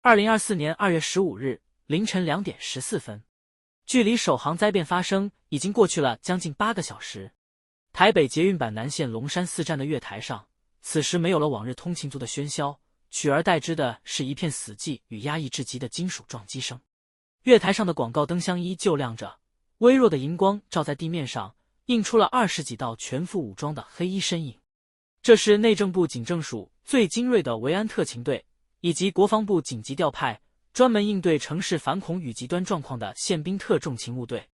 2024年2月15日凌晨2點14分，距離首航災變發生已經過去了將近8個小時。台北捷運板南線龍山寺站的月台上，此時没有了往日通勤族的喧囂，取而代之的是一片死寂與壓抑至極的金屬撞擊聲。月台上的廣告燈箱依舊亮着，微弱的熒光照在地面上，映出了20幾道全副武裝的黑衣身影。這是內政部警政署最精銳的維安特勤隊，以及國防部緊急調派，專門應對城市反恐與極端狀況的憲兵特種勤務隊。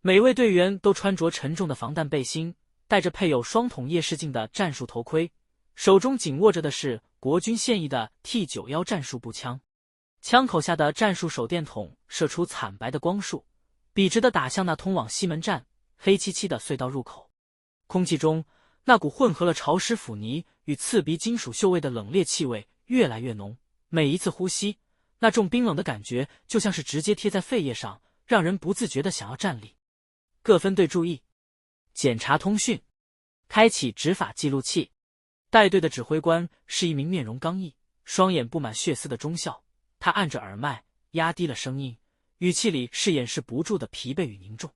每位隊員都穿着沉重的防彈背心，戴着配有雙筒夜視鏡的戰術頭盔，手中緊握着的是國軍現役的 T91戰術步槍。槍口下的戰術手電筒射出慘白的光束，筆直地打向那通往西門站黑漆漆的隧道入口。空氣中那股混合了潮濕腐泥與刺鼻金屬鏽味的冷冽氣味越來越濃，每一次呼吸，那种冰冷的感覺就像是直接貼在肺葉上，讓人不自覺地想要站立。各分隊注意，檢查通訊，開啟執法記錄器。帶隊的指揮官是一名面容剛毅、雙眼布滿血絲的中校，他按着耳麥，壓低了聲音，語氣裡是掩飾不住的疲憊與凝重。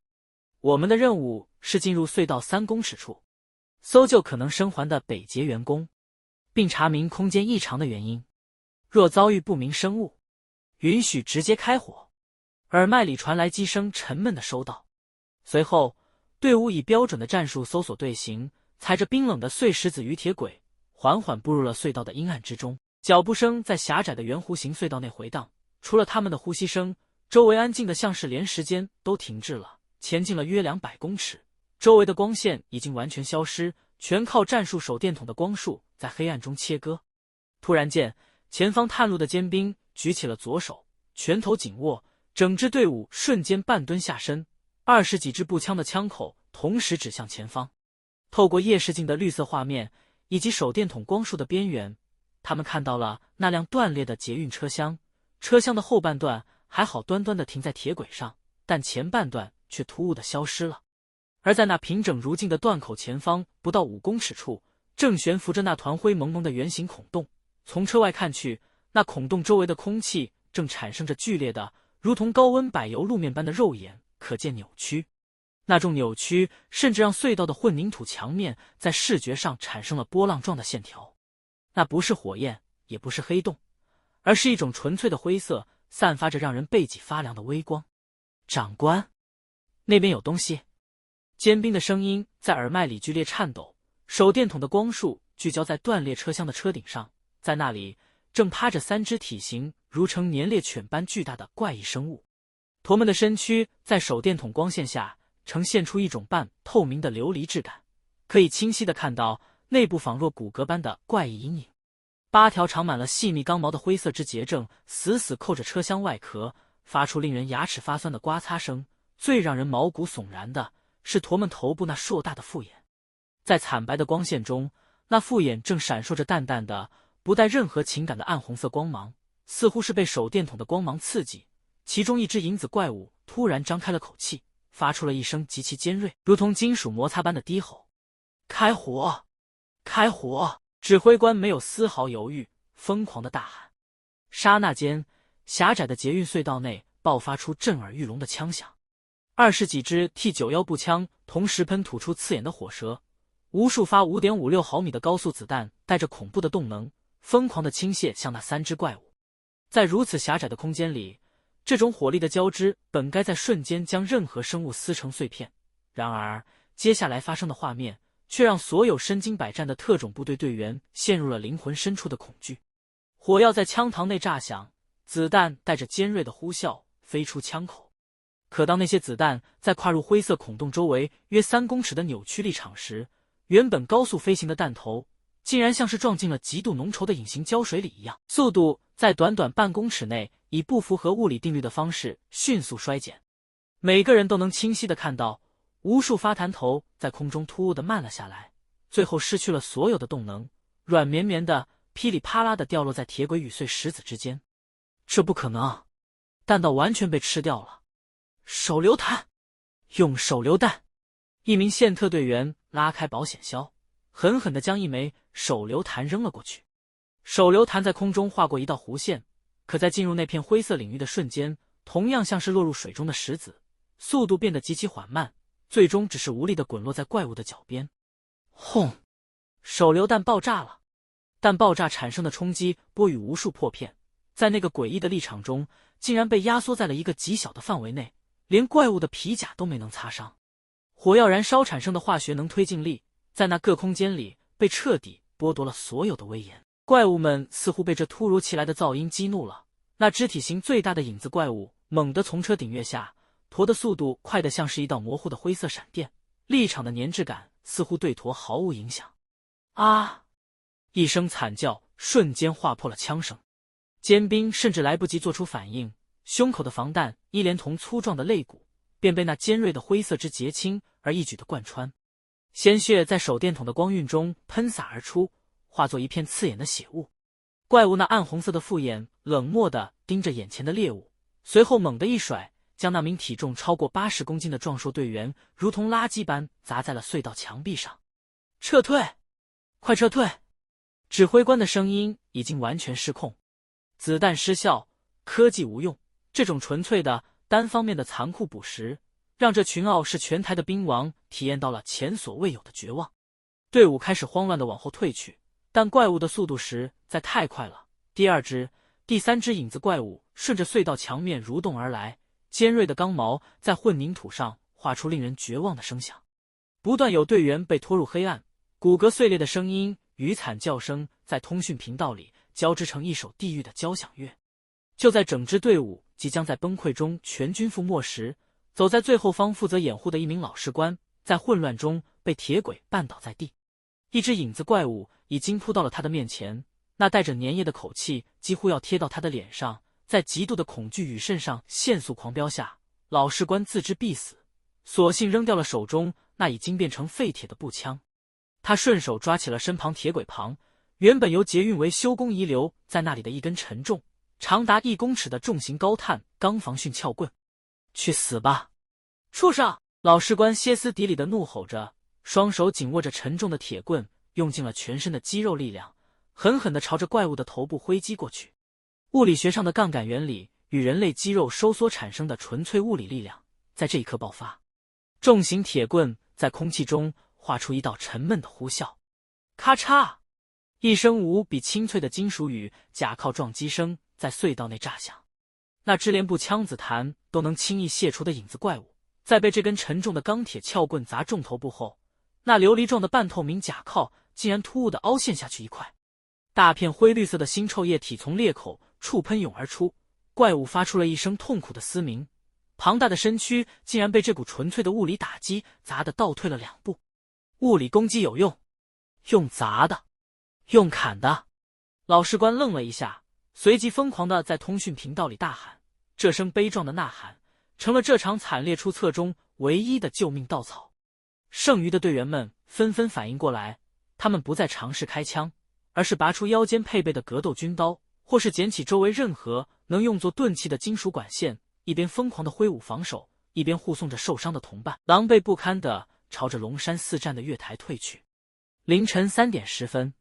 我們的任務是進入隧道3公尺處，搜救可能生還的北捷員工，並查明空間異常的原因。若遭遇不明生物，允許直接開火。耳麥裡傳來機聲沉悶的收到。隨後，隊伍以標準的戰術搜索隊形，踩着冰冷的碎石子與鐵軌，緩緩步入了隧道的陰暗之中。腳步聲在狹窄的圓弧形隧道內回盪，除了他們的呼吸聲，周圍安靜的像是連時間都停滯了。前進了約200公尺，周圍的光線已經完全消失，全靠戰術手電筒的光束在黑暗中切割。突然間，前方探路的尖兵舉起了左手，拳頭緊握，整支隊伍瞬間半蹲下身，20幾支步槍的槍口同時指向前方。透過夜視鏡的綠色畫面以及手電筒光束的邊緣，他們看到了那輛斷裂的捷運車廂，車廂的後半段還好端端地停在鐵軌上，但前半段卻突兀地消失了。而在那平整如鏡的斷口前方不到5公尺處，正懸浮着那團灰蒙蒙的圓形孔洞。從車外看去，那孔洞周圍的空氣正產生着剧烈的如同高溫柏油路面般的肉眼可見扭曲。那種扭曲甚至讓隧道的混凝土牆面在視覺上產生了波浪狀的線條。那不是火焰，也不是黑洞，而是一種純粹的灰色，散發着讓人背脊發涼的微光。長官，那邊有東西。尖兵的聲音在耳麥裡剧烈顫抖，手電筒的光束聚焦在斷裂車廂的車頂上，在那裡正趴着3只體型如成年獵犬般巨大的怪異生物。驼們的身軀在手電筒光線下呈現出一種半透明的琉璃質感，可以清晰地看到內部仿若骨骼般的怪異陰影。8條長滿了細密鋼毛的灰色之節正死死扣着車廂外殼，發出令人牙齒發酸的刮擦聲。最讓人毛骨悚然的是驼們頭部那碩大的複眼，在慘白的光線中，那複眼正閃爍着淡淡的不帶任何情感的暗紅色光芒，似乎是被手電筒的光芒刺激。其中一只银子怪物突然张開了口氣，發出了一聲極其尖銳如同金屬摩擦般的低吼。開火！開火！指揮官沒有絲毫猶豫，瘋狂地大喊。剎那間，狹窄的捷運隧道內爆發出震耳欲聾的槍響，20幾支 T91步槍同時噴吐出刺眼的火舌，無數發 5.56 毫米的高速子彈帶着恐怖的動能，瘋狂地傾瀉向那3只怪物。在如此狹窄的空間裡，這種火力的交織本該在瞬間將任何生物撕成碎片，然而接下來發生的畫面卻讓所有身經百戰的特種部隊隊員陷入了靈魂深處的恐懼。火藥在槍膛內炸響，子彈帶着尖銳的呼嘯飛出槍口。可當那些子彈在跨入灰色孔洞周圍約3公尺的扭曲立場時，原本高速飛行的彈頭竟然像是撞進了極度濃稠的隱形膠水裡一樣，速度在短短半公尺內以不符合物理定律的方式迅速衰減。每個人都能清晰地看到無數發彈頭在空中突兀地慢了下來，最後失去了所有的動能，軟綿綿的噼里啪啦地掉落在鐵軌與碎石子之間。這不可能，彈道完全被吃掉了。手榴彈，用手榴彈！一名宪特隊員拉開保險銷，狠狠地將一枚手榴彈扔了過去。手榴彈在空中劃過一道弧線，可在進入那片灰色領域的瞬間，同樣像是落入水中的石子，速度變得極其緩慢，最終只是無力地滾落在怪物的腳邊。轟！手榴彈爆炸了，但爆炸產生的衝擊波與無數破片，在那個詭異的立場中，竟然被壓縮在了一個極小的範圍內，連怪物的皮甲都沒能擦傷。火藥燃燒產生的化學能推進力，在那個空間裡被徹底剝奪了所有的威嚴。怪物們似乎被這突如其來的噪音激怒了，那肢體型最大的影子怪物猛地從車頂躍下，駝的速度快得像是一道模糊的灰色閃電，立場的粘滯感似乎對駝毫無影響。啊！一聲慘叫瞬間劃破了槍聲，尖兵甚至來不及做出反應，胸口的防彈衣連同粗壯的肋骨便被那尖銳的灰色之結清而一舉地貫穿，鮮血在手電筒的光暈中噴灑而出，化作一片刺眼的血霧。怪物那暗紅色的複眼冷漠地盯着眼前的獵物，隨後猛地一甩，將那名體重超過80公斤的壯碩隊員如同垃圾般砸在了隧道牆壁上。撤退！快撤退！指揮官的聲音已經完全失控。子彈失效，科技無用，這種純粹的單方面的殘酷捕食，讓這群傲視全台的兵王體驗到了前所未有的絕望。隊伍開始慌亂地往後退去，但怪物的速度實在太快了。第二只、第三只影子怪物順着隧道牆面蠕動而來，尖銳的鋼矛在混凝土上畫出令人絕望的聲響。不斷有隊員被拖入黑暗，骨骼碎裂的聲音與慘叫聲在通訊頻道裡交織成一首地獄的交響樂。就在整支隊伍即將在崩潰中全軍覆沒時，走在最後方負責掩護的一名老士官在混亂中被鐵軌絆倒在地。一只影子怪物已經撲到了他的面前，那帶着粘液的口氣幾乎要貼到他的臉上。在極度的恐懼與腎上腺素狂飆下，老士官自知必死，索性扔掉了手中那已經變成廢鐵的步槍。他順手抓起了身旁鐵軌旁原本由捷運維修工遺留在那裡的一根沉重長達1公尺的重型高碳鋼防訓撬棍。去死吧，畜生！老士官歇斯底里地怒吼着，雙手緊握着沉重的鐵棍，用盡了全身的肌肉力量，狠狠地朝着怪物的頭部揮擊過去。物理學上的槓桿原理與人類肌肉收縮產生的純粹物理力量在這一刻爆發，重型鐵棍在空氣中畫出一道沉悶的呼嘯。咔嚓！一聲無比清脆的金屬與甲靠撞擊聲在隧道內炸響。那只連步槍子彈都能輕易卸除的影子怪物，在被這根沉重的鋼鐵撬棍砸中頭部後，那琉璃狀的半透明甲靠竟然突兀地凹陷下去一塊，大片灰綠色的腥臭液體從裂口處噴湧而出，怪物發出了一聲痛苦的嘶鳴，龐大的身軀竟然被這股純粹的物理打擊砸得倒退了2步。物理攻擊有用？用砸的？用砍的？老士官愣了一下，隨即瘋狂地在通訊頻道裡大喊，這聲悲壯的吶喊成了這場慘烈出冊中唯一的救命稻草。剩餘的隊員們紛紛反應過來，他們不再嘗試開槍，而是拔出腰間配備的格鬥軍刀，或是撿起周圍任何能用作钝器的金屬管線，一邊瘋狂地揮舞防守，一邊護送着受傷的同伴，狼狽不堪地朝着龍山寺站的月台退去。凌晨3點10分，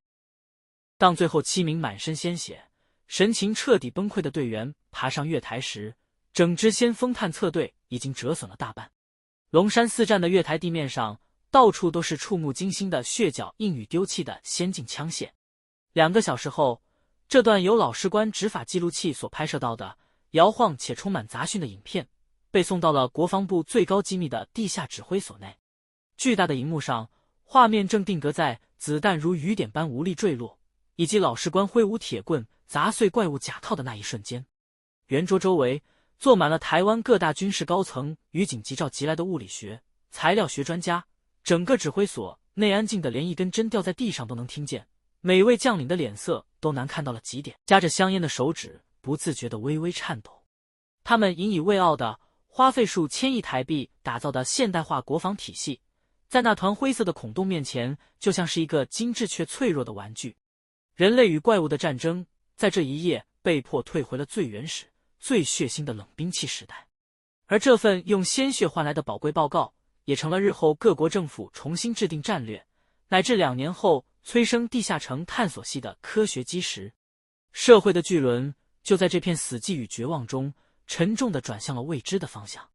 當最後7名滿身鮮血、神情徹底崩潰的隊員爬上月台時，整支先鋒探測隊已經折損了大半。龍山寺站的月台地面上，到處都是觸目驚心的血腳印與丟棄的先進槍械。2個小時後，這段由老士官執法記錄器所拍攝到的搖晃且充滿雜訊的影片，被送到了國防部最高機密的地下指揮所內。巨大的熒幕上，畫面正定格在子彈如雨點般無力墜落，以及老士官揮舞鐵棍砸碎怪物甲靠的那一瞬間。圓桌周圍坐滿了台灣各大軍事高層與緊急召集來的物理學、材料學專家，整個指揮所內安靜的連一根針掉在地上都能聽見，每位將領的臉色都難看到了極點，夾着香菸的手指不自覺地微微顫抖。他們引以為傲的花費數千億台幣打造的現代化國防體系，在那團灰色的孔洞面前，就像是一個精致卻脆弱的玩具。人類與怪物的戰爭，在這一夜被迫退回了最原始、最血腥的冷兵器時代。而這份用鮮血換來的寶貴報告，也成了日後各國政府重新制定戰略，乃至2年後催生地下城探索系的科學基石。社會的巨輪就在這片死寂與絕望中，沉重地轉向了未知的方向。